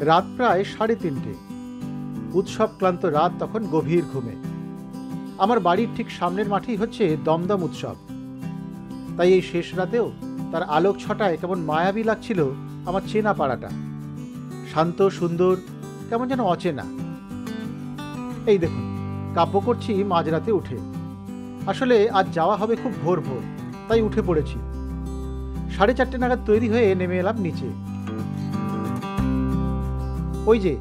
রাত প্রায় 3:30। উৎসব ক্লান্ত রাত তখন গভীর ঘুমে। আমার বাড়ির ঠিক সামনের মাঠেই হচ্ছে দমদম উৎসব। তাই এই শেষ রাতেও তার আলোক ছটায় কেমন মায়াবী লাগছিল আমার চেনা পাড়াটা। শান্ত, সুন্দর, কেমন যেন অচেনা। এই দেখুন, কাব্য করছি মাঝরাতে উঠে। আসলে আজ যাওয়া হবে খুব ভোর ভোর, তাই উঠে পড়েছি। 4:30 নাগাদ তৈরি হয়ে নেমে এলাম নিচে। ওই যে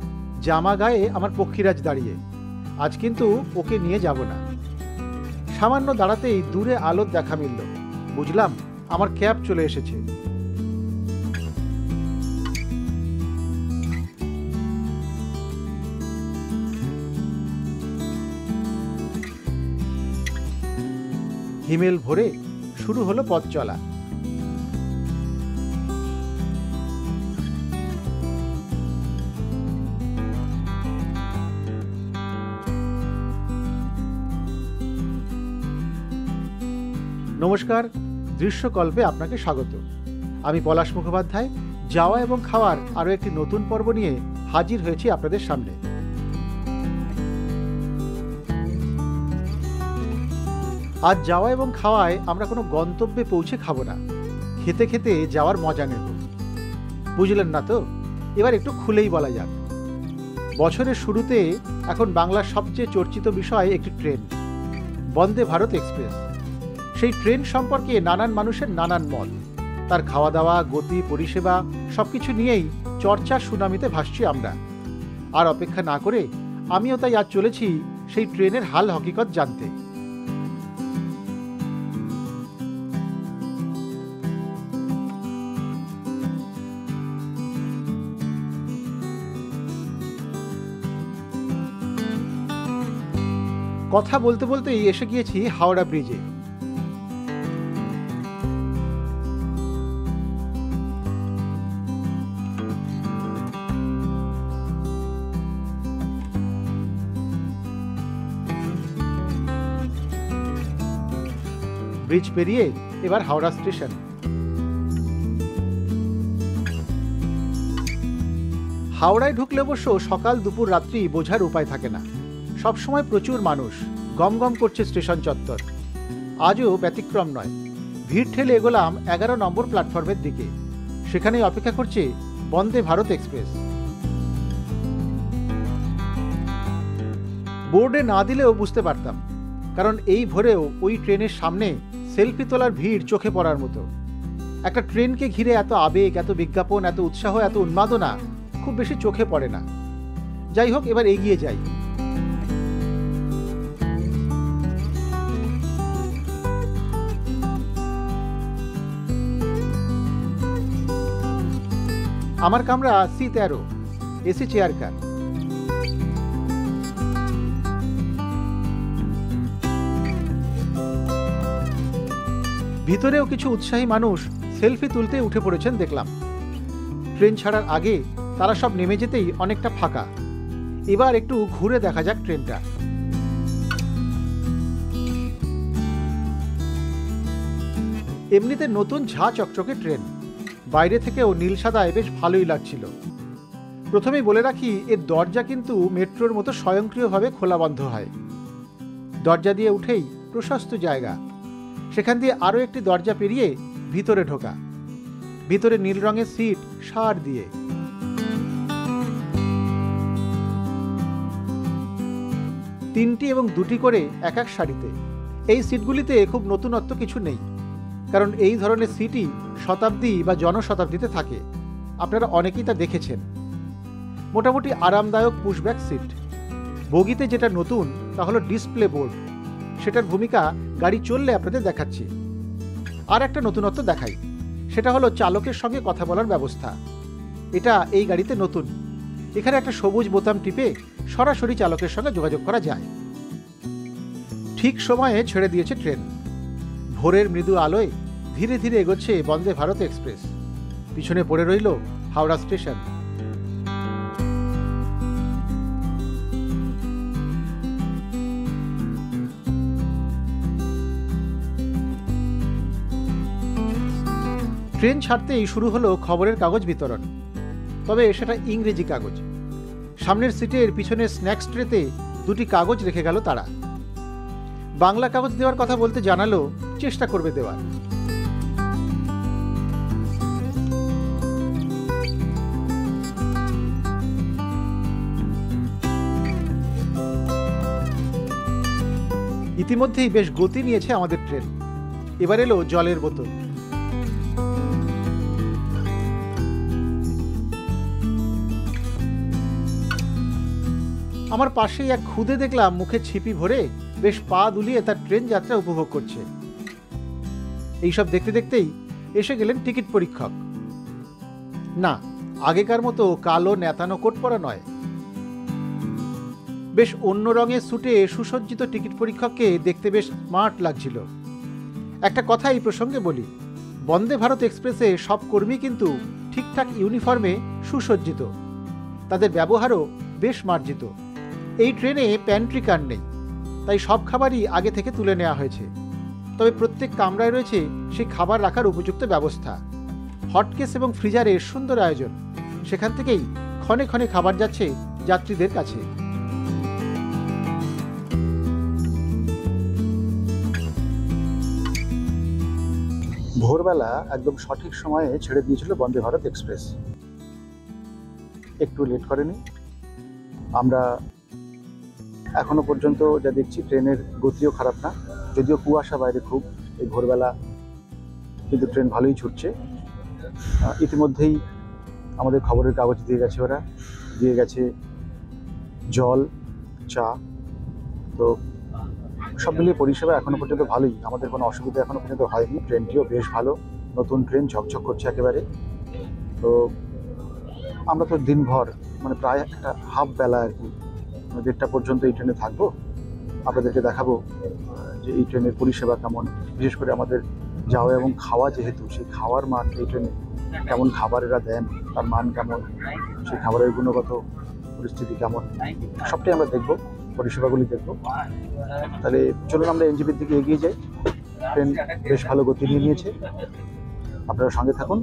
জামা গায়ে আমার পক্ষীরাজ দাঁড়িয়ে। আজ কিন্তু ওকে নিয়ে যাব না। সামান্য দাঁড়াতেই দূরে আলোর দেখা মিলল। বুঝলাম আমার ক্যাব চলে এসেছে। হিমেল ভরে শুরু হলো পথ চলা। নমস্কার, দৃশ্যকল্পে আপনাকে স্বাগত। আমি পলাশ মুখোপাধ্যায় যাওয়া এবং খাওয়ার আরও একটি নতুন পর্ব নিয়ে হাজির হয়েছি আপনাদের সামনে। আজ যাওয়া এবং খাওয়ায় আমরা কোনো গন্তব্যে পৌঁছে খাবো না, খেতে খেতে যাওয়ার মজা নেব। বুঝলেন না তো? এবার একটু খুলেই বলা যাক। বছরের শুরুতে এখন বাংলার সবচেয়ে চর্চিত বিষয় একটি ট্রেন, বন্দে ভারত এক্সপ্রেস। সেই ট্রেন সম্পর্কে নানান মানুষের নানান মত। তার খাওয়া দাওয়া, গতি, পরিষেবা সবকিছু নিয়েই চর্চার সুনামিতে ভাসছি আমরা। আর অপেক্ষা না করে আমিও তাই আজ চলেছি সেই ট্রেনের হাল হকিকত জানতে। কথা বলতে বলতেই এসে গিয়েছি হাওড়া ব্রিজে। ব্রিজ পেরিয়ে এবার হাওড়া স্টেশন। হাওড়ায় ঢুকলে অবশ্য সকাল, দুপুর, রাত্রি বোঝার উপায় থাকে না। সবসময় প্রচুর মানুষ, গমগম করছে স্টেশন চত্বর। আজও ব্যতিক্রম নয়। ভিড় ঠেলে এগোলাম 11 নম্বর প্ল্যাটফর্মের দিকে। সেখানেই অপেক্ষা করছে বন্দে ভারত এক্সপ্রেস। বোর্ডে না দিলেও বুঝতে পারতাম, কারণ এই ভোরেও ওই ট্রেনের সামনে সেলফি তোলার ভিড় চোখে পড়ার মতো। একটা ট্রেনকে ঘিরে এত আবেগ, এত বিজ্ঞাপন, এত উৎসাহ, এত উন্মাদনা খুব বেশি চোখে পড়ে না। যাই হোক, এবার এগিয়ে যাই। আমার কামরা C13, এসি চেয়ার কার। ভিতরেও কিছু উৎসাহী মানুষ সেলফি তুলতে উঠে পড়েছেন দেখলাম। ট্রেন ছাড়ার আগে তারা সব নেমে যেতেই অনেকটা ফাঁকা। এবার একটু ঘুরে দেখা যাক ট্রেনটা। এমনিতে নতুন ঝাঁ চকচকে ট্রেন, বাইরে থেকেও নীল সাদায় বেশ ভালোই লাগছিল। প্রথমেই বলে রাখি, এর দরজা কিন্তু মেট্রোর মতো স্বয়ংক্রিয়ভাবে খোলা বন্ধ হয়। দরজা দিয়ে উঠেই প্রশস্ত জায়গা, সেখান দিয়ে আরও একটি দরজা পেরিয়ে ভিতরে ঢোকা। ভিতরে নীল রঙের সিট, সার দিয়ে। তিনটি এবং দুটি করে এক এক সারিতে। এই সিটগুলিতে খুব নতুনত্ব কিছু নেই, কারণ এই ধরনের সিটই শতাব্দী বা জনশতাব্দীতে থাকে। আপনারা অনেকেই তা দেখেছেন। মোটামুটি আরামদায়ক পুশব্যাক সিট। বগিতে যেটা নতুন তা হলো ডিসপ্লে বোর্ড। সেটার ভূমিকা গাড়ি চললে আপনাদের দেখাচ্ছি। আর একটা নতুনত্ব দেখাই, সেটা হলো চালকের সঙ্গে কথা বলার ব্যবস্থা। এটা এই গাড়িতে নতুন। এখানে একটা সবুজ বোতাম টিপে সরাসরি চালকের সঙ্গে যোগাযোগ করা যায়। ঠিক সময়ে ছেড়ে দিয়েছে ট্রেন। ভোরের মৃদু আলোয় ধীরে ধীরে এগোচ্ছে বন্দে ভারত এক্সপ্রেস। পিছনে পড়ে রইল হাওড়া স্টেশন। ট্রেন ছাড়তেই শুরু হলো খবরের কাগজ বিতরণ। তবে সেটা ইংরেজি কাগজ। সামনের সিটের পিছনের স্ন্যাক্স ট্রেতে দুটি কাগজ রেখে গেল তারা। বাংলা কাগজ দেওয়ার কথা বলতে জানালো চেষ্টা করবে দেওয়ার। ইতিমধ্যেই বেশ গতি নিয়েছে আমাদের ট্রেন। এবার এলো জলের বোতল। আমার পাশেই এক খুদে দেখলাম মুখে ছিপি ভরে বেশ পা দুলিয়ে তার ট্রেন যাত্রা উপভোগ করছে। এইসব দেখতে দেখতেই এসে গেলেন টিকিট পরীক্ষক। না, আগেকার মতো কালো নেতানো কোট পরা নয়, বেশ অন্য রঙের স্যুটে সুসজ্জিত টিকিট পরীক্ষককে দেখতে বেশ স্মার্ট লাগছিল। একটা কথা এই প্রসঙ্গে বলি, বন্দে ভারত এক্সপ্রেসে সব কর্মী কিন্তু ঠিকঠাক ইউনিফর্মে সুসজ্জিত, তাদের ব্যবহারও বেশ মার্জিত। এই ট্রেনে প্যান্ট্রি কার নেই, তাই সব খাবারই আগে থেকে তুলে নেওয়া হয়েছে। তবে প্রত্যেক কামরায় রয়েছে সেই খাবার রাখার উপযুক্ত ব্যবস্থা। হটকেস এবং ফ্রিজারের সুন্দর আয়োজন, সেখান থেকেই ক্ষণে ক্ষণে খাবার যাচ্ছে যাত্রীদের কাছে। ভোরবেলা একদম সঠিক সময়ে ছেড়ে দিয়েছিল বন্দে ভারত এক্সপ্রেস, একটু লেট করেনি। আমরা এখনো পর্যন্ত যা দেখছি ট্রেনের গতিও খারাপ না, যদিও কুয়াশা বাইরে খুব। এই ভোরবেলা কিন্তু ট্রেন ভালোই ছুটছে। ইতিমধ্যেই আমাদের খবরের কাগজ দিয়ে গেছে, ওরা দিয়ে গেছে জল, চা। তো সব মিলিয়ে পরিষেবা এখনো পর্যন্ত ভালোই, আমাদের কোনো অসুবিধা এখনো পর্যন্ত হয়নি। ট্রেনটিও বেশ ভালো, নতুন ট্রেন, ঝকঝক করছে একেবারে। তো আমরা তো দিনভর মানে প্রায় একটা হাফ বেলা আর কি, 1:30 পর্যন্ত এই ট্রেনে থাকবো। আপনাদেরকে দেখাবো যে এই ট্রেনের পরিষেবা কেমন, বিশেষ করে আমাদের যাওয়া এবং খাওয়া, যেহেতু সেই খাওয়ার মান এই ট্রেনে কেমন, খাবার এরা দেন তার মান কেমন, সেই খাবারের গুণগত পরিস্থিতি কেমন, সবটাই আমরা দেখব, পরিষেবাগুলি দেখব। তাহলে চলুন আমরা এনজেপির দিকে এগিয়ে যাই। ট্রেন বেশ ভালো গতি নিয়ে নিয়েছে, আপনারা সঙ্গে থাকুন,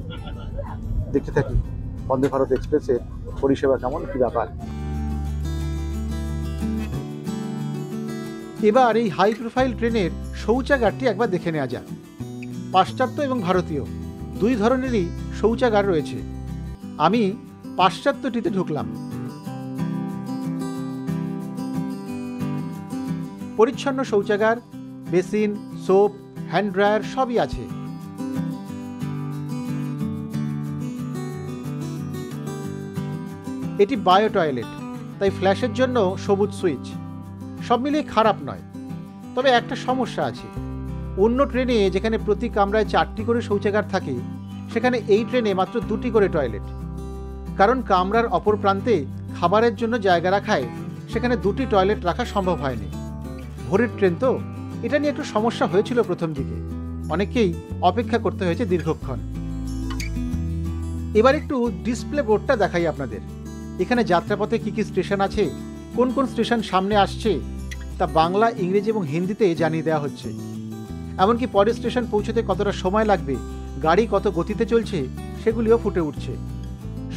দেখতে থাকি বন্দে ভারত এক্সপ্রেসের পরিষেবা কেমন, কী ব্যাপার। এবার এই হাই প্রোফাইল ট্রেনের শৌচাগারটি একবার দেখে নেওয়া যাক। পাশ্চাত্য এবং ভারতীয় দুই ধরনেরই শৌচাগার রয়েছে। আমি পাশ্চাত্যটিতে ঢুকলাম। পরিচ্ছন্ন শৌচাগার, বেসিন, সোপ, হ্যান্ড ড্রায়ার সবই আছে। এটি বায়ো টয়লেট, তাই ফ্ল্যাশের জন্য সবুজ সুইচ। সব মিলিয়ে খারাপ নয়, তবে একটা সমস্যা আছে। অন্য ট্রেনে যেখানে প্রতি কামরায় 4টি করে শৌচাগার থাকে, সেখানে এই ট্রেনে মাত্র 2টি করে টয়লেট। কারণ কামরার অপর প্রান্তে খাবারের জন্য জায়গা রাখায় সেখানে 2টি টয়লেট রাখা সম্ভব হয়নি। ভোরের ট্রেন তো, এটা নিয়ে একটু সমস্যা হয়েছিল প্রথম দিকে, অনেকেই অপেক্ষা করতে হয়েছে দীর্ঘক্ষণ। এবার একটু ডিসপ্লে বোর্ডটা দেখাই আপনাদের। এখানে যাত্রাপথে কী কী স্টেশন আছে, কোন কোন স্টেশন সামনে আসছে, তা বাংলা, ইংরেজি এবং হিন্দিতে জানিয়ে দেওয়া হচ্ছে। এমনকি পরের স্টেশন পৌঁছতে কতটা সময় লাগবে, গাড়ি কত গতিতে চলছে, সেগুলিও ফুটে উঠছে।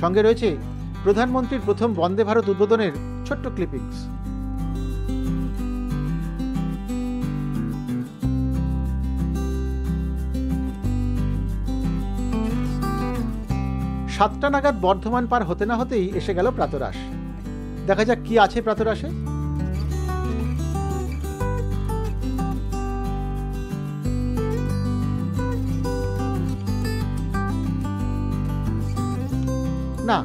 সঙ্গে রয়েছে প্রধানমন্ত্রীর প্রথম বন্দে ভারত উদ্বোধনের ছোট্ট ক্লিপিংস। সাতটা নাগাদ বর্ধমান পার হতে না হতেই এসে গেল প্রাতরাশ। দেখা যাক কি আছে প্রাতরাশে। না,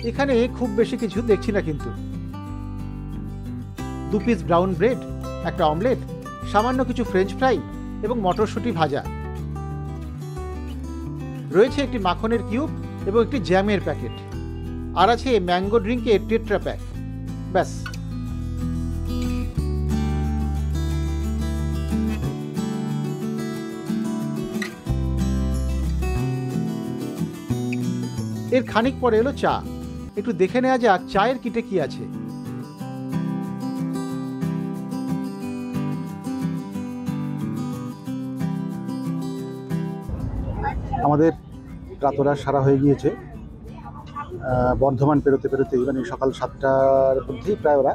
এখানে খুব বেশি কিছু দেখছি না, কিন্তু 2 পিস ব্রাউন ব্রেড, একটা অমলেট, সামান্য কিছু ফ্রেঞ্চ ফ্রাই এবং মটরশুঁটি ভাজা। রয়েছে একটি মাখনের কিউব এবং একটি জ্যামের প্যাকেট, আর আছে ম্যাঙ্গো ড্রিঙ্কের টেট্রা প্যাক। ব্যাস। এর খানিক পরে এলো চা। একটু দেখে নেওয়া যাক চায়ের কিটে কি আছে। আমাদের প্রাতরাশ সারা হয়ে গিয়েছে। বর্ধমান পেরোতে পেরোতেই মানে সকাল 7টার মধ্যেই প্রায় ওরা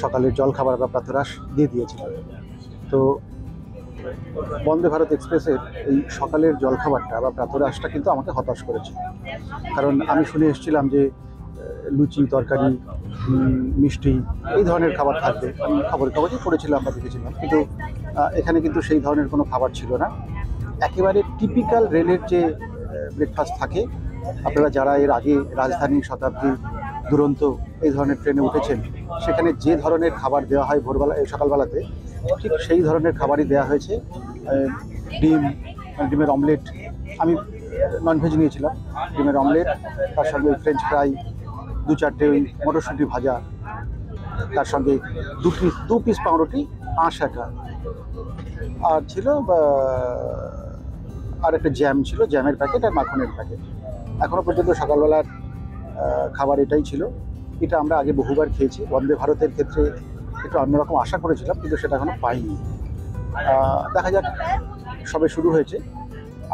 সকালের জলখাবার বা প্রাতরাশ দিয়ে দিয়েছিল। তো বন্দে ভারত এক্সপ্রেসের এই সকালের জলখাবারটা বা প্রাতরাশটা কিন্তু আমাকে হতাশ করেছে। কারণ আমি শুনে এসেছিলাম যে লুচি, তরকারি, মিষ্টি এই ধরনের খাবার থাকবে। আমি খবরের কাগজে পড়েছিলাম বা দেখেছিলাম, কিন্তু এখানে কিন্তু সেই ধরনের কোনো খাবার ছিল না। একেবারে টিপিক্যাল রেলের যে ব্রেকফাস্ট থাকে, আপনারা যারা এর আগে রাজধানী, শতাব্দী, দুরন্ত এই ধরনের ট্রেনে উঠেছেন, সেখানে যে ধরনের খাবার দেওয়া হয় ভোরবেলা সকালবেলাতে, ঠিক সেই ধরনের খাবারই দেওয়া হয়েছে। ডিম, ডিমের অমলেট, আমি ননভেজ নিয়েছিলাম, ডিমের অমলেট, তার সঙ্গে ফ্রেঞ্চ ফ্রাই, 2-4টে ওই মটরশুঁটি ভাজা, তার সঙ্গে 2 পিস পাউরুটি 5 টাকা, আর ছিল আর একটা জ্যাম ছিল, জ্যামের প্যাকেট আর মাখনের প্যাকেট। এখনও পর্যন্ত সকালবেলার খাবার এটাই ছিল। এটা আমরা আগে বহুবার খেয়েছি। বন্দে ভারতের ক্ষেত্রে একটু অন্যরকম আশা করেছিলাম, কিন্তু সেটা এখনো পাইনি। দেখা যাক, সবে শুরু হয়েছে,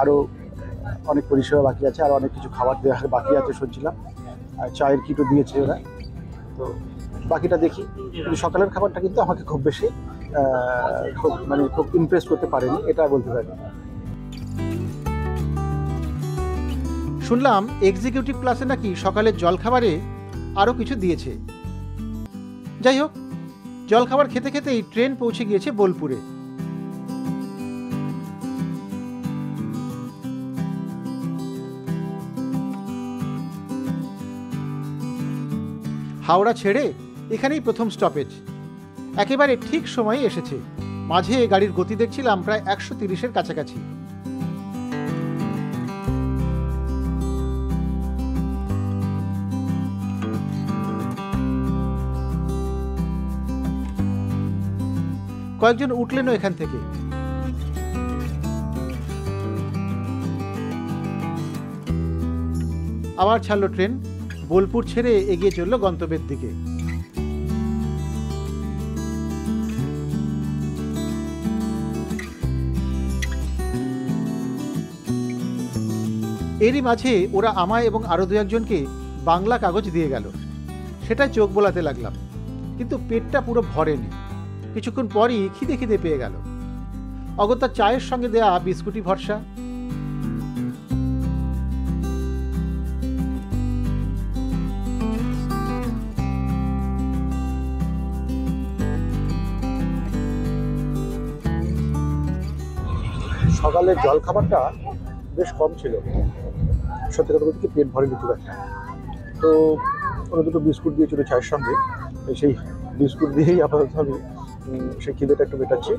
আরও অনেক পরিষেবা বাকি আছে, আরও অনেক কিছু খাবার দেওয়া বাকি আছে শুনছিলাম। চায়ের কিটও দিয়েছে ওরা, তো বাকিটা দেখি। কিন্তু সকালের খাবারটা কিন্তু আমাকে খুব বেশি খুব ইমপ্রেস করতে পারেনি, এটা বলতে পারি। শুনলাম এক্সিকিউটিভ ক্লাসে নাকি সকালের জলখাবারে আরও কিছু দিয়েছে। যাই হোক, জলখাবার খেতে খেতেই ট্রেন পৌঁছে গিয়েছে বোলপুরে। হাওড়া ছেড়ে এখানেই প্রথম স্টপেজ। একেবারে ঠিক সময়ে এসেছে। মাঝে গাড়ির গতি দেখছিলাম প্রায় 130-এর কাছাকাছি। কয়েকজন উঠলেনও এখান থেকে। আবার ছাড়লো ট্রেন, বোলপুর ছেড়ে এগিয়ে চলল গন্তব্যের দিকে। এরই মাঝে ওরা আমায় এবং আরো 2-1জনকে বাংলা কাগজ দিয়ে গেল। সেটা চোখ বোলাতে লাগলাম, কিন্তু পেটটা পুরো ভরেনি। কিছুক্ষণ পরই খিদে খিদে পেয়ে গেল। অগত্যা চায়ের সঙ্গে দেয়া বিস্কুটি ভরসা। সকালের জলখাবারটা বেশ কম ছিল, সত্যি কথা বলতে পেট ভরেনি খুব একটা। তো ওরা 2টো বিস্কুট দিয়েছিল চায়ের সঙ্গে, সেই বিস্কুট দিয়েই আপাতত আমি সেই খিদেটা একটু মেটাচ্ছি।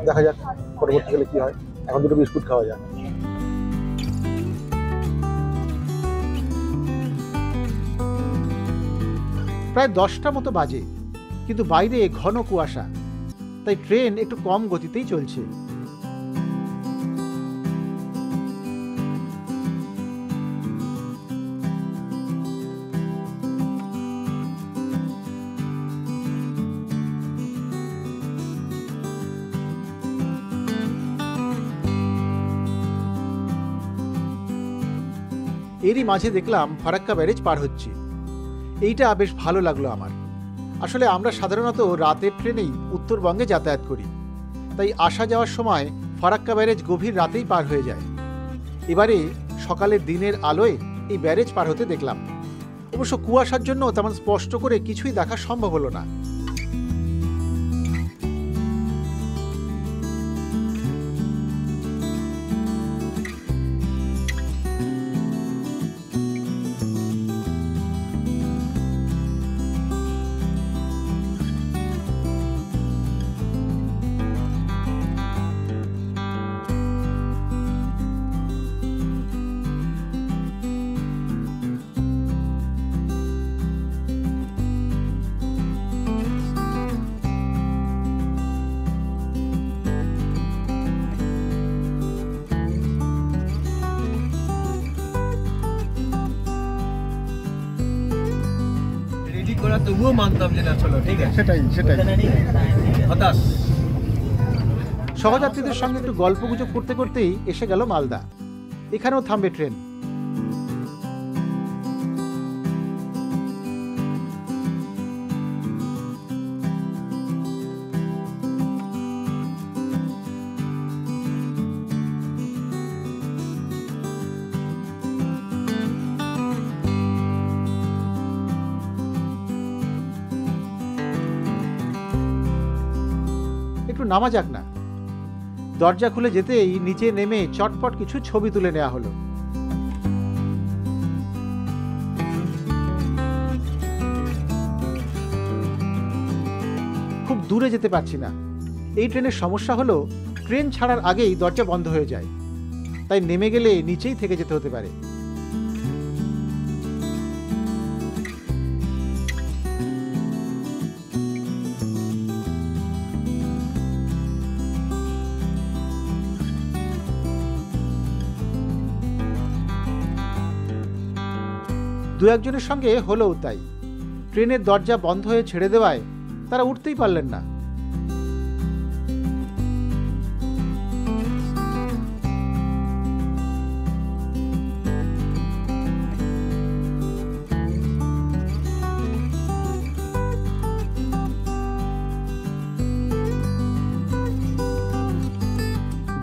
দেখা যাক পরবর্তীকালে কী হয়। এখন 2টো বিস্কুট খাওয়া যাক। প্রায় 10টা মতো বাজে, কিন্তু বাইরে ঘন কুয়াশা, তাই ট্রেন একটু কম গতিতেই চলছে। এরই মাঝে দেখলাম ফারাক্কা ব্যারেজ পার হচ্ছে। এইটা বেশ ভালো লাগলো আমার। আসলে আমরা সাধারণত রাতের ট্রেনেই উত্তরবঙ্গে যাতায়াত করি, তাই আসা যাওয়ার সময় ফারাক্কা ব্যারেজ গভীর রাতেই পার হয়ে যায়। এবারে সকালের দিনের আলোয় এই ব্যারেজ পার হতে দেখলাম। অবশ্য কুয়াশার জন্য তেমন স্পষ্ট করে কিছুই দেখা সম্ভব হলো না। তবুও মানতাম যে না, চলো ঠিক আছে। সেটাই হতাশ। সহযাত্রীদের সঙ্গে একটু গল্পগুজব করতে করতেই এসে গেল মালদা। এখানেও থামবে ট্রেন। একটু নামা যাক না। দরজা খুলে যেতেই নিচে নেমে চটপট কিছু ছবি তুলে নেওয়া হলো। খুব দূরে যেতে পারছি না। এই ট্রেনের সমস্যা হলো ট্রেন ছাড়ার আগেই দরজা বন্ধ হয়ে যায়, তাই নেমে গেলে নিচেই থেকে যেতে হতে পারে। দু একজনের সঙ্গে হলোও তাই। ট্রেনের দরজা বন্ধ হয়ে ছেড়ে দেওয়ায় তারা উঠতেই পারলেন না।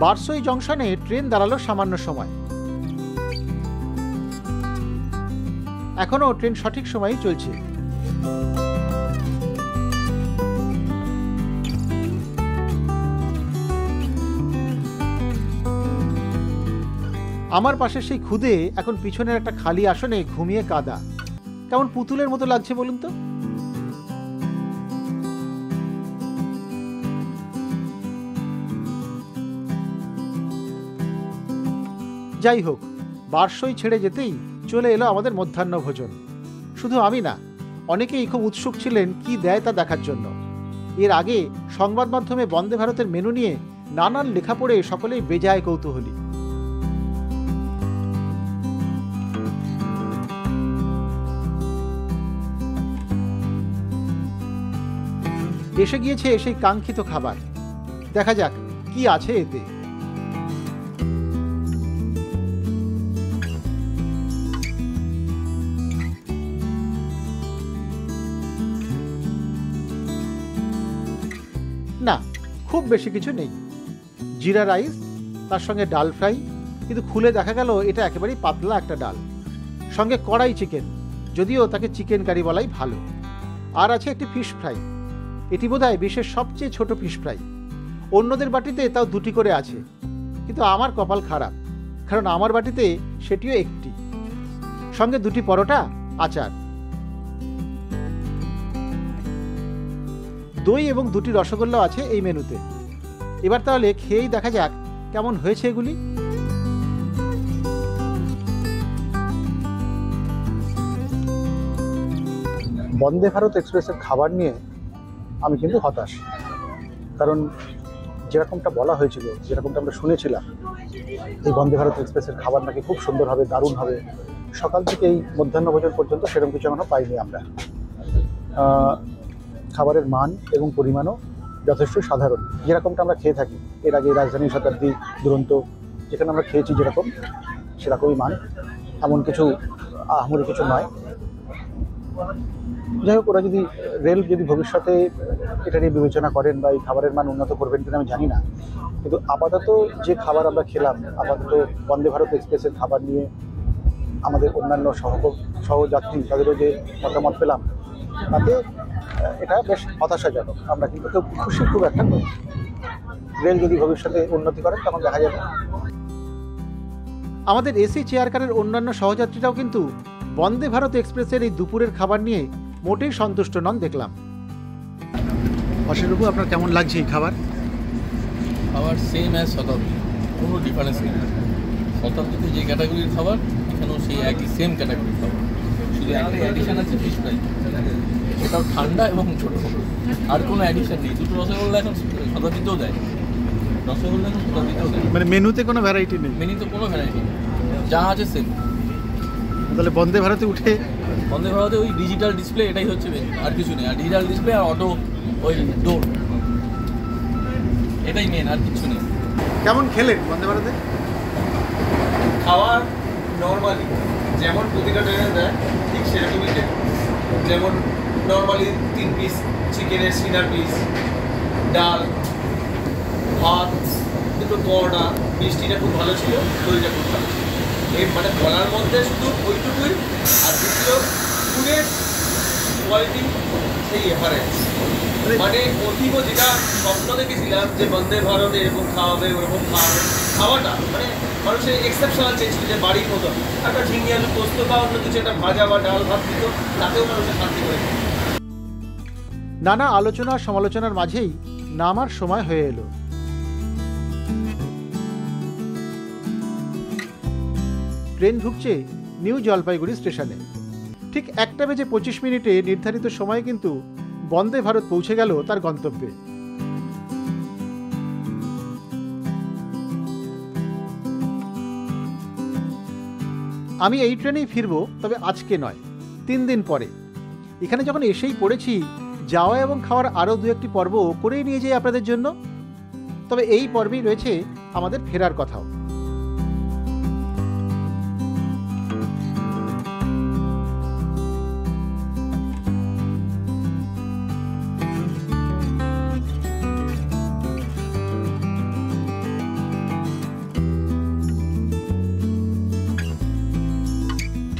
বারসই জংশনে ট্রেন দাঁড়ালো সামান্য সময়। এখনো ট্রেন সঠিক সময়ই চলছে। আমার পাশে সেই খুদে এখন পিছনের একটা খালি আসনে ঘুমিয়ে কাদা। কেমন পুতুলের মতো লাগছে বলুন তো। যাই হোক, বারসই ছেড়ে যেতেই চলে এলো আমাদের মধ্যাহ্ন ভোজন। শুধু আমি না, অনেকেই খুব উৎসুক ছিলেন কি দেয় তা দেখার জন্য। এর আগে সংবাদ মাধ্যমে বন্দে ভারতের মেনু নিয়ে নানান লেখা পড়ে সকলেই বেজায় কৌতূহলী। এসে গিয়েছে সেই কাঙ্ক্ষিত খাবার। দেখা যাক কি আছে এতে। না, খুব বেশি কিছু নেই। জিরা রাইস, তার সঙ্গে ডাল ফ্রাই, কিন্তু খুলে দেখা গেল এটা একেবারেই পাতলা একটা ডাল। সঙ্গে কড়াই চিকেন, যদিও তাকে চিকেন কারি বলাই ভালো। আর আছে একটি ফিশ ফ্রাই। এটি বোধহয় বিশ্বের সবচেয়ে ছোট ফিশ ফ্রাই। অন্যদের বাটিতে তাও দুটি করে আছে, কিন্তু আমার কপাল খারাপ, কারণ আমার বাটিতে সেটিও একটি। সঙ্গে দুটি পরোটা, আচার, দই এবং দুটি রসগোল্লাও আছে এই মেনুতে। এবার তাহলে খেয়েই দেখা যাক কেমন হয়েছে এগুলি। বন্দে ভারত এক্সপ্রেসের খাবার নিয়ে আমি কিন্তু হতাশ। কারণ যেরকমটা বলা হয়েছিল, যেরকমটা আমরা শুনেছিলাম, এই বন্দে ভারত এক্সপ্রেসের খাবার নাকি খুব সুন্দর হবে, দারুণ হবে। সকাল থেকে এই মধ্যাহ্ন ভোজন পর্যন্ত সেরকম কিছু এখনো পাইনি আমরা। খাবারের মান এবং পরিমাণও যথেষ্ট সাধারণ, যেরকমটা আমরা খেয়ে থাকি এর আগে রাজধানী, শতাব্দী, দুরন্ত, যেখানে আমরা খেয়েছি যেরকম সেরকমই মান, এমন কিছু আহামরি কিছু নয়। যাই হোক, ওরা যদি রেল যদি ভবিষ্যতে এটা নিয়ে বিবেচনা করেন বা এই খাবারের মান উন্নত করবেন কিনা আমি জানি না, কিন্তু আপাতত যে খাবার আমরা খেলাম, আপাতত বন্দে ভারত এক্সপ্রেসের খাবার নিয়ে আমাদের অন্যান্য সহযাত্রী তাদেরও যে মতামত পেলাম, তাতে এটা বেশ হতাশাজনক। আমরা কিন্তু কেউ খুশি খুব একটা নই। রেল যদি ভবিষ্যতে উন্নতি করেন তখন দেখা যাবে। আমাদের এসি চেয়ার কারের অন্যান্য সহযাত্রীরাও কিন্তু বন্দে ভারত এক্সপ্রেসের এই দুপুরের খাবার নিয়ে মোটেই সন্তুষ্ট নন দেখলাম। অশোকবাবু, আপনার কেমন লাগছে এই খাবার? খাবার সেম অ্যাজ শতাব্দী, কোনো ডিফারেন্স নেই। শতাব্দীতে যে ক্যাটাগরির খাবার এখানেও সেই একই সেম ক্যাটাগরির খাবার, শুধু একটা অ্যাডিশন আছে ফিশ ফ্রাই, সেটাও ঠান্ডা এবং ছোটো, আর কোনো অ্যাডিশন নেই। দুটো রসগোল্লা এখন শতাব্দীতেও দেয়, রসগোল্লা এখন শতাব্দীতেও দেয়। মানে মেনুতে কোনো ভ্যারাইটি নেই? মেনুতে কোনো ভ্যারাইটি নেই, যা আছে সেম। তাহলে বন্দে ভারতে উঠে বন্দে ভারতে ওই ডিজিটাল ডিসপ্লে এটাই হচ্ছে মেনু, আর কিছু নেই। আর ডিজিটাল ডিসপ্লে আর অটো ওই ডোর, এটাই মেন, আর কিছু নেই। কেমন খেলেন বন্দে ভারতে? খাবার নর্মালি যেমন প্রতিটা ট্রেনে দেয় ঠিক সেরকমই দেয়। যেমন নর্মালি 3 পিস চিকেনের সিনার পিস, ডাল, ভাত, দুটো পরোটা, মিষ্টিটা খুব ভালো ছিল, দইটা খুব ভালো ছিল। এই মানে বলার মধ্যে শুধু ওইটুকুই। আর দ্বিতীয় ফুডের কোয়ালিটি সেই এভারেজ, মানে অতীব যেটা স্বপ্ন দেখেছিলাম যে বন্দে ভারত এরকম খাওয়াবে ওরকম খাওয়াবে, খাওয়াটা মানে মানুষের এক্সেপশনাল চেয়েছিল যে বাড়ির মতো একটা ঝিঙে আলু পোস্ত বা অন্য কিছু একটা ভাজা বা ডাল ভাত দিত, তাতেও মানুষের শান্তি করে। নানা আলোচনা সমালোচনার মাঝেই নামার সময় হয়ে এলো। ট্রেন ঢুকছে নিউ জলপাইগুড়ি স্টেশনে। ঠিক 1:25 নির্ধারিত সময়ে কিন্তু বন্দে ভারত পৌঁছে গেল তার গন্তব্যে। আমি এই ট্রেনেই ফিরবো, তবে আজকে নয়, 3 দিন পরে। এখানে যখন এসেই পড়েছি, যাওয়া এবং খাওয়ার আরও 2-1টি পর্ব করেই নিয়ে যাই আপনাদের জন্য। তবে এই পর্বেই রয়েছে আমাদের ফেরার কথাও।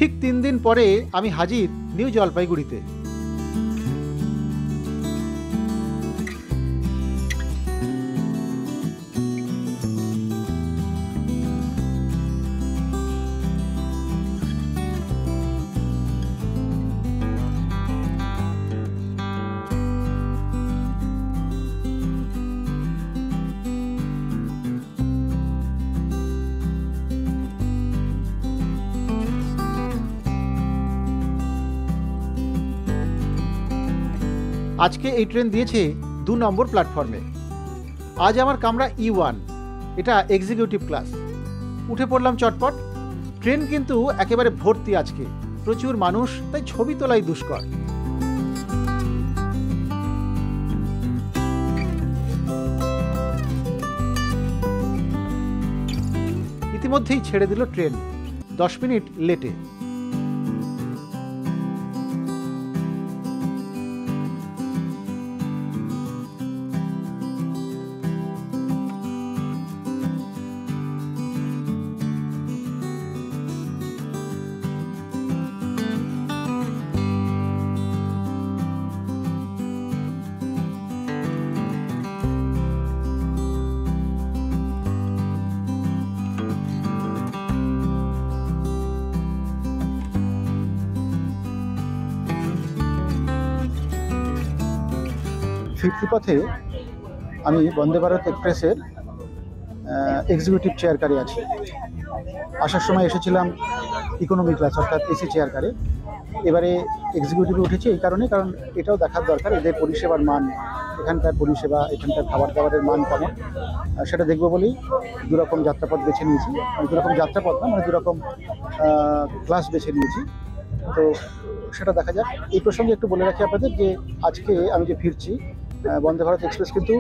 ঠিক 3 দিন পরে আমি হাজির নিউ জলপাইগুড়িতে। আজকে এই ট্রেন দিয়েছে 2 নম্বর প্ল্যাটফর্মে। আজ আমার কামরা E1, এটা এক্সিকিউটিভ ক্লাস। উঠে পড়লাম চটপট। ট্রেন কিন্তু একেবারে ভর্তি আজকে, প্রচুর মানুষ, তাই ছবি তোলাই দুষ্কর। ইতিমধ্যেই ছেড়ে দিল ট্রেন, 10 মিনিট লেটে। ফিরতি পথে আমি বন্দে ভারত এক্সপ্রেসের এক্সিকিউটিভ চেয়ার কারে আছি। আসার সময় এসেছিলাম ইকোনমি ক্লাস অর্থাৎ এসি চেয়ার কারে। এবারে এক্সিকিউটিভে উঠেছি এই কারণে, কারণ এটাও দেখার দরকার এদের পরিষেবার মান, এখানকার পরিষেবা, এখানকার খাবার দাবারের মান কেমন সেটা দেখবো বলেই 2 রকম যাত্রাপথ বেছে নিয়েছি। মানে 2 রকম যাত্রাপথ না, মানে 2 রকম ক্লাস বেছে নিয়েছি। তো সেটা দেখা যাক। এই প্রসঙ্গে একটু বলে রাখি আপনাদের যে আজকে আমি যে ফিরছি, বন্দে ভারত এক্সপ্রেস কিন্তু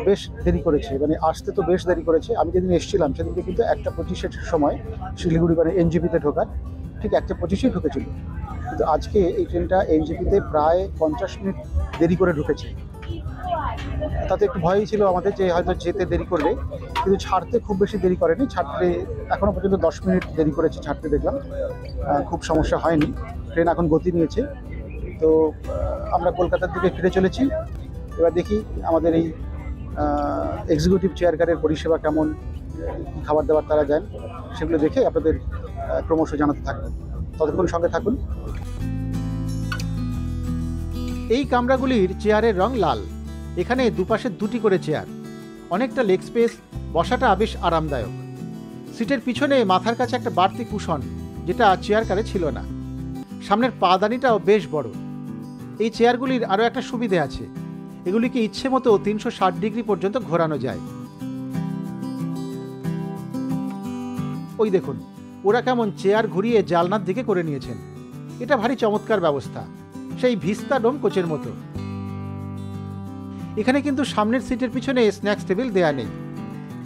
বেশ দেরি করেছে, মানে আসতে তো বেশ দেরি করেছে। আমি যেদিন এসেছিলাম সেদিনকে কিন্তু 1:25 সময় শিলিগুড়ি মানে এনজিপিতে ঢোকার, ঠিক 1:25 ঢুকেছিল। কিন্তু আজকে এই ট্রেনটা এনজিপিতে প্রায় 50 মিনিট দেরি করে ঢুকেছে। তাতে একটু ভয়ই ছিল আমাদের যে হয়তো যেতে দেরি করবে, কিন্তু ছাড়তে খুব বেশি দেরি করেনি। ছাড়তে এখনও পর্যন্ত 10 মিনিট দেরি করেছে ছাড়তে, দেখলাম খুব সমস্যা হয়নি। ট্রেন এখন গতি নিয়েছে। তো আমরা কলকাতার দিকে ফিরে চলেছি। এবার দেখি আমাদের এই এক্সিকিউটিভ চেয়ার কারের পরিষেবা কেমন, কী খাবার দাবার তারা দেন, সেগুলো দেখে আপনাদের ক্রমশ জানাতে থাকবেন। ততক্ষণ সঙ্গে থাকুন। এই কামরাগুলির চেয়ারের রং লাল। এখানে দুপাশে 2টি করে চেয়ার, অনেকটা লেগ স্পেস, বসাটা বেশ আরামদায়ক। সিটের পিছনে মাথার কাছে একটা বাড়তি কুশন, যেটা চেয়ার কারে ছিল না। সামনের পাদানিটাও বেশ বড়। এই চেয়ারগুলির আরও একটা সুবিধে আছে, এগুলিকে ইচ্ছে মতো 360 ডিগ্রি পর্যন্ত ঘোরানো যায়। ওই দেখুন, ওরা কেমন চেয়ার ঘুরিয়ে জালনার দিকে করে নিয়েছেন। এটা ভারী চমৎকার ব্যবস্থা, সেই ভিস্তা ডোম কোচের মতো। এখানে কিন্তু সামনের সিটের পিছনে স্ন্যাক্স টেবিল দেয়া নেই।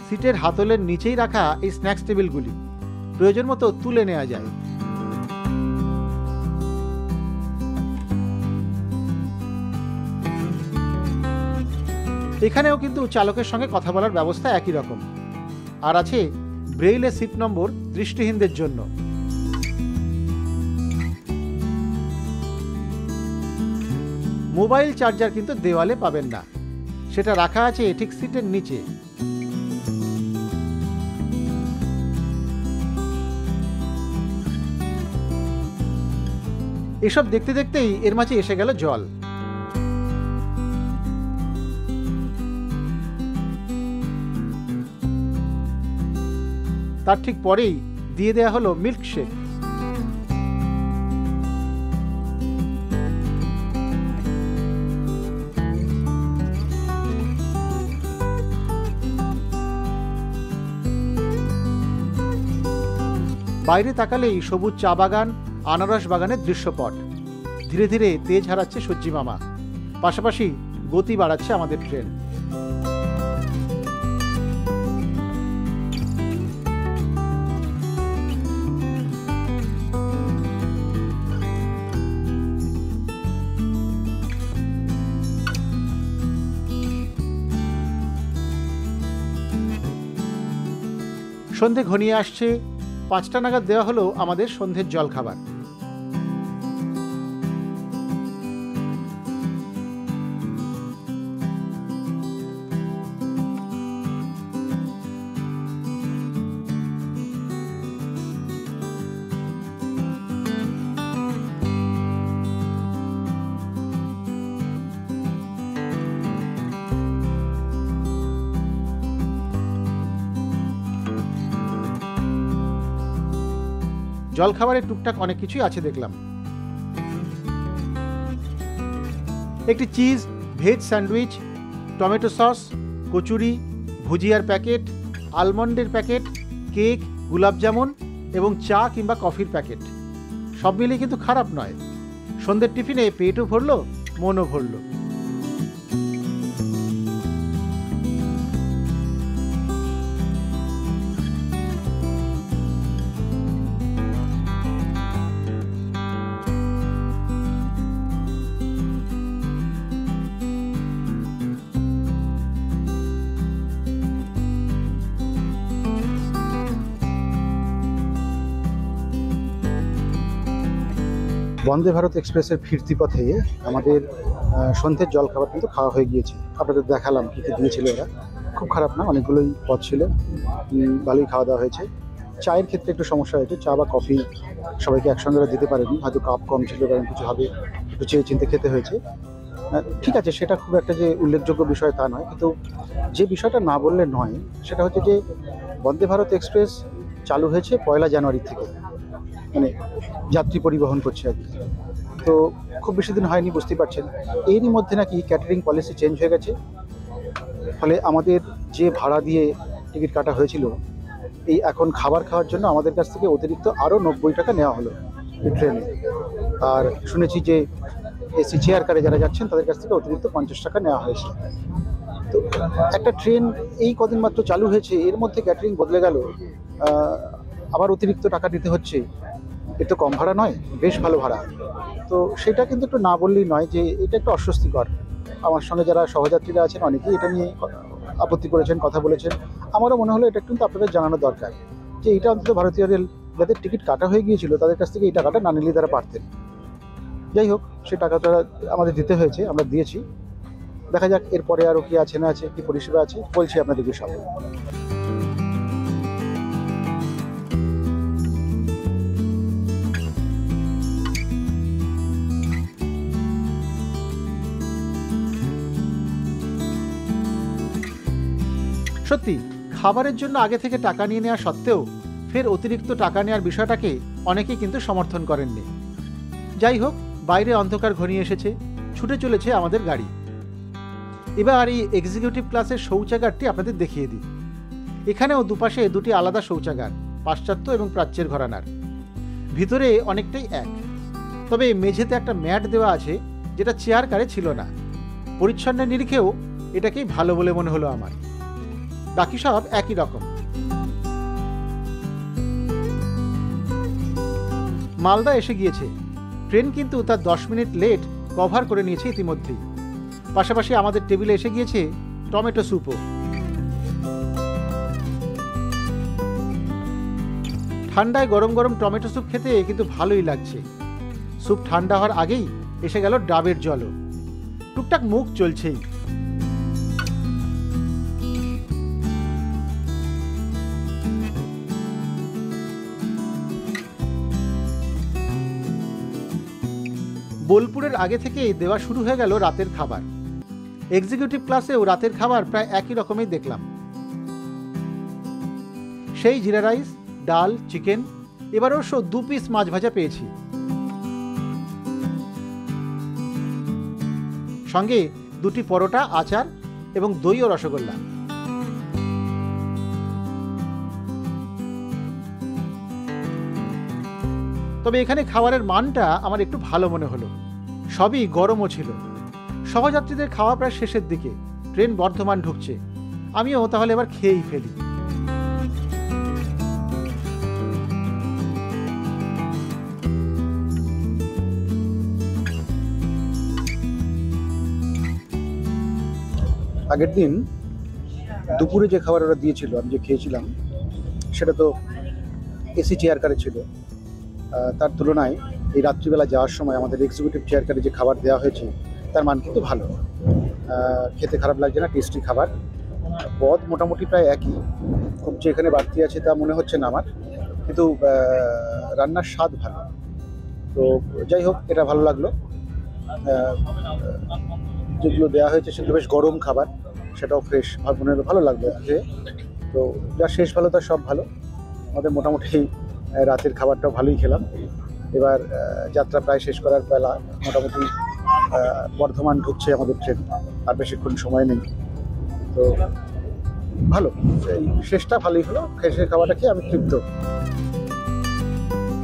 সিটের হাতলের নিচেই রাখা এই স্ন্যাক্স টেবিলগুলি প্রয়োজন মতো তুলে নেওয়া যায়। এখানেও কিন্তু চালকের সঙ্গে কথা বলার ব্যবস্থা একই রকম, আর আছে ব্রেইলে সিট নম্বর দৃষ্টিহীনদের জন্য। মোবাইল চার্জার কিন্তু দেওয়ালে পাবেন না, সেটা রাখা আছে ঠিক সিটের নিচে। এসব দেখতে দেখতেই এর মাঝে এসে গেল জল। তার ঠিক পরেই দিয়ে দেয়া হলো মিল্কশেক। বাইরে তাকালেই সবুজ চা বাগান, আনারস বাগানের দৃশ্যপট। ধীরে ধীরে তেজ হারাচ্ছে সূর্যি মামা, পাশাপাশি গতি বাড়াচ্ছে আমাদের ট্রেন। সন্ধে ঘনিয়ে আসছে, 5টা নাগাদ দেওয়া হলো আমাদের সন্ধ্যের জলখাবার। জলখাবারের টুকটাক অনেক কিছুই আছে দেখলাম। একটি cheese veg sandwich, tomato sauce, kachori, ভুজিয়ার প্যাকেট, আলমন্ডের প্যাকেট, কেক, গোলাপ জামুন এবং চা কিংবা কফির প্যাকেট। সব মিলিয়ে কিন্তু খারাপ নয়। সন্ধ্যের টিফিনে পেটও ভরলো, মনও ভরলো। বন্দে ভারত এক্সপ্রেসের ফিরতি পথে আমাদের সন্ধ্যের জলখাবার কিন্তু খাওয়া হয়ে গিয়েছে। আপনাদের দেখালাম কী কী দিয়েছিল এরা। খুব খারাপ না, অনেকগুলোই পদ ছিল, ভালোই খাওয়া দাওয়া হয়েছে। চায়ের ক্ষেত্রে একটু সমস্যা হয়েছে, চা বা কফি সবাইকে একসঙ্গে দিতে পারেনি, হয়তো কাপ কম ছিল, কারণ কিছু হবে, একটু চেয়ে চিনতে খেতে হয়েছে। ঠিক আছে, সেটা খুব একটা যে উল্লেখযোগ্য বিষয় তা নয়, কিন্তু যে বিষয়টা না বললে নয় সেটা হচ্ছে যে বন্দে ভারত এক্সপ্রেস চালু হয়েছে 1 জানুয়ারি থেকে, মানে যাত্রী পরিবহন করছে আর কি। তো খুব বেশি দিন হয়নি, বুঝতেই পারছেন। এরই মধ্যে নাকি ক্যাটারিং পলিসি চেঞ্জ হয়ে গেছে, ফলে আমাদের যে ভাড়া দিয়ে টিকিট কাটা হয়েছিল, এই এখন খাবার খাওয়ার জন্য আমাদের কাছ থেকে অতিরিক্ত আরও 90 টাকা নেওয়া হলো এই ট্রেনে। আর শুনেছি যে এসি চেয়ার কারে যারা যাচ্ছেন তাদের কাছ থেকে অতিরিক্ত 50 টাকা নেওয়া হয়েছে। তো একটা ট্রেন এই কদিন মাত্র চালু হয়েছে, এর মধ্যে ক্যাটারিং বদলে গেল, আবার অতিরিক্ত টাকা দিতে হচ্ছে। এ তো কম ভাড়া নয়, বেশ ভালো ভাড়া। তো সেটা কিন্তু একটু না বললেই নয় যে এটা একটু অস্বস্তিকর। আমার সঙ্গে যারা সহযাত্রীরা আছেন অনেকেই এটা নিয়ে আপত্তি করেছেন, কথা বলেছেন। আমারও মনে হলো এটা কিন্তু আপনাদের জানানো দরকার যে এটা অন্তত ভারতীয় রেল যাদের টিকিট কাটা হয়ে গিয়েছিল তাদের কাছ থেকে এই টাকাটা না নিলে তারা পারতেন। যাই হোক, সেই টাকাটা আমাদের দিতে হয়েছে, আমরা দিয়েছি। দেখা যাক এরপরে আরও কী আছে না আছে, কী পরিষেবা আছে, বলছি আপনাদেরকে সব। সত্যি খাবারের জন্য আগে থেকে টাকা নিয়ে নেওয়া সত্ত্বেও ফের অতিরিক্ত টাকা নেওয়ার বিষয়টাকে অনেকেই কিন্তু সমর্থন করেননি। যাই হোক, বাইরে অন্ধকার ঘনিয়ে এসেছে, ছুটে চলেছে আমাদের গাড়ি। এবার এই এক্সিকিউটিভ ক্লাসের শৌচাগারটি আপনাদের দেখিয়ে দিই। এখানেও দুপাশে দুটি আলাদা শৌচাগার, পাশ্চাত্য এবং প্রাচ্যের ঘরানার। ভিতরে অনেকটাই এক, তবে মেঝেতে একটা ম্যাট দেওয়া আছে যেটা চেয়ার কারে ছিল না। পরিচ্ছন্নের নিরিখেও এটাকেই ভালো বলে মনে হলো আমার। বাকি সব একই রকম। মালদা এসে গিয়েছে। ট্রেন কিন্তু তার 10 মিনিট লেট কভার করে নিয়েছে ইতিমধ্যেই। পাশাপাশি আমাদের টেবিলে এসে গিয়েছে টমেটো স্যুপও। ঠান্ডায় গরম গরম টমেটো স্যুপ খেতে কিন্তু ভালোই লাগছে। স্যুপ ঠান্ডা হওয়ার আগেই এসে গেল ডাবের জলও। টুকটাক মুখ চলছেই। বোলপুরের আগে থেকেই দেওয়া শুরু হয়ে গেল রাতের খাবার। এক্সিকিউটিভ ক্লাসেও রাতের খাবার প্রায় একই রকমই দেখলাম। সেই জিরা রাইস, ডাল, চিকেন, এবার অবশ্য 2 পিস মাছ ভাজা পেয়েছি, সঙ্গে 2টি পরোটা, আচার এবং দই ও রসগোল্লা। তবে এখানে খাবারের মানটা আমার একটু ভালো মনে হলো। সবই গরমও ছিল। সহযাত্রীদের খাওয়া প্রায় শেষের দিকে, ট্রেন বর্ধমান ঢুকছে। আমিও তাহলে এবার খেয়েই ফেলি। আগের দিন দুপুরে যে খাবার ওরা দিয়েছিল, আমি যে খেয়েছিলাম, সেটা তো এসি চেয়ার কারে ছিল। তার তুলনায় এই রাত্রিবেলা যাওয়ার সময় আমাদের এক্সিকিউটিভ চেয়ার কারে যে খাবার দেওয়া হয়েছে তার মান কিন্তু ভালো। খেতে খারাপ লাগছে না, টেস্টি খাবার। পদ মোটামুটি প্রায় একই, খুব যে এখানে বাড়তি আছে তা মনে হচ্ছে না আমার, কিন্তু রান্নার স্বাদ ভালো। তো যাই হোক, এটা ভালো লাগলো। যেগুলো দেওয়া হয়েছে সেগুলো বেশ গরম খাবার, সেটাও ফ্রেশ, মনে হলো ভালো লাগলো যে। তো যা শেষ ভালো তার সব ভালো। আমাদের মোটামুটি রাতের খাবারটাও ভালোই খেলাম। এবার যাত্রা প্রায় শেষ করার বেলা, মোটামুটি বর্ধমান ঢুকছে আমাদের ট্রেন, আর বেশিক্ষণ সময় নেই। তো ভালো, এই শেষটা ভালোই হলো। শেষের খাবারটা খেয়ে আমি তৃপ্ত।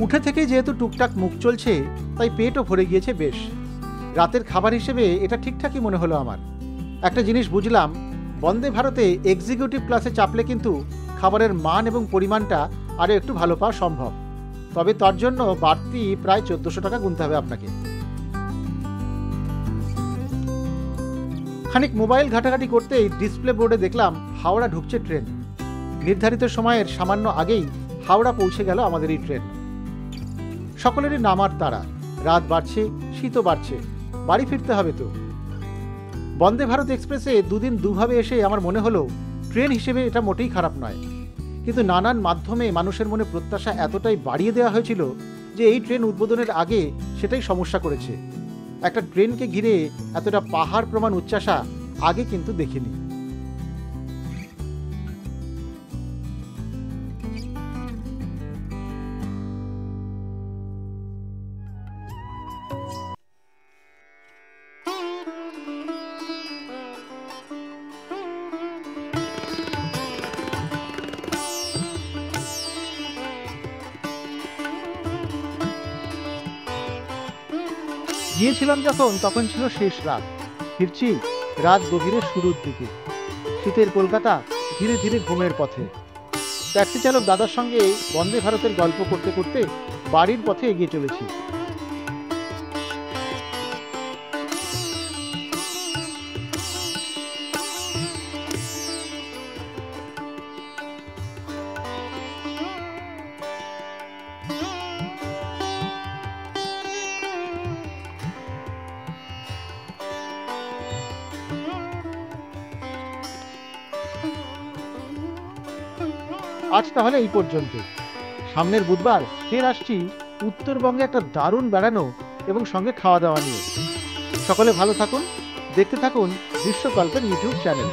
উঠে থেকে যেহেতু টুকটাক মুখ চলছে, তাই পেটও ভরে গিয়েছে বেশ। রাতের খাবার হিসেবে এটা ঠিকঠাকই মনে হলো আমার। একটা জিনিস বুঝলাম, বন্দে ভারতে এক্সিকিউটিভ ক্লাসে চাপলে কিন্তু খাবারের মান এবং পরিমাণটা আরও একটু ভালো পাওয়া সম্ভব। তবে তার জন্য বাড়তি প্রায় 1400 টাকা গুনতে হবে আপনাকে। খানিক মোবাইল ঘাটাঘাটি করতেই ডিসপ্লে বোর্ডে দেখলাম হাওড়া ঢুকছে ট্রেন। নির্ধারিত সময়ের সামান্য আগেই হাওড়া পৌঁছে গেল আমাদের এই ট্রেন। সকলেরই নামার তাড়া, রাত বাড়ছে, শীতও বাড়ছে, বাড়ি ফিরতে হবে তো। বন্দে ভারত এক্সপ্রেসে দুদিন দুভাবে এসে আমার মনে হলো ট্রেন হিসেবে এটা মোটেই খারাপ নয়। কিন্তু নানান মাধ্যমে মানুষের মনে প্রত্যাশা এতটাই বাড়িয়ে দেওয়া হয়েছিল যে এই ট্রেন উদ্বোধনের আগে সেটাই সমস্যা করেছে। একটা ট্রেনকে ঘিরে এতটা পাহাড় প্রমাণ উচ্চাসা আগে কিন্তু দেখিনি। গিয়েছিলাম তখন ছিল শেষ রাত। ফিরছি রাত গভীরের শুরুর দিকে। শীতের কলকাতা ধীরে ধীরে ঘুমের পথে। ট্যাক্সি চালক দাদার সঙ্গে বন্দে ভারতের গল্প করতে করতে বাড়ির পথে এগিয়ে চলেছি। আজ তাহলে এই পর্যন্ত। সামনের বুধবার ফের আসছি উত্তরবঙ্গে একটা দারুণ বেড়ানো এবং সঙ্গে খাওয়া দাওয়া নিয়ে। সকলে ভালো থাকুন, দেখতে থাকুন দৃশ্যকল্পের ইউটিউব চ্যানেল।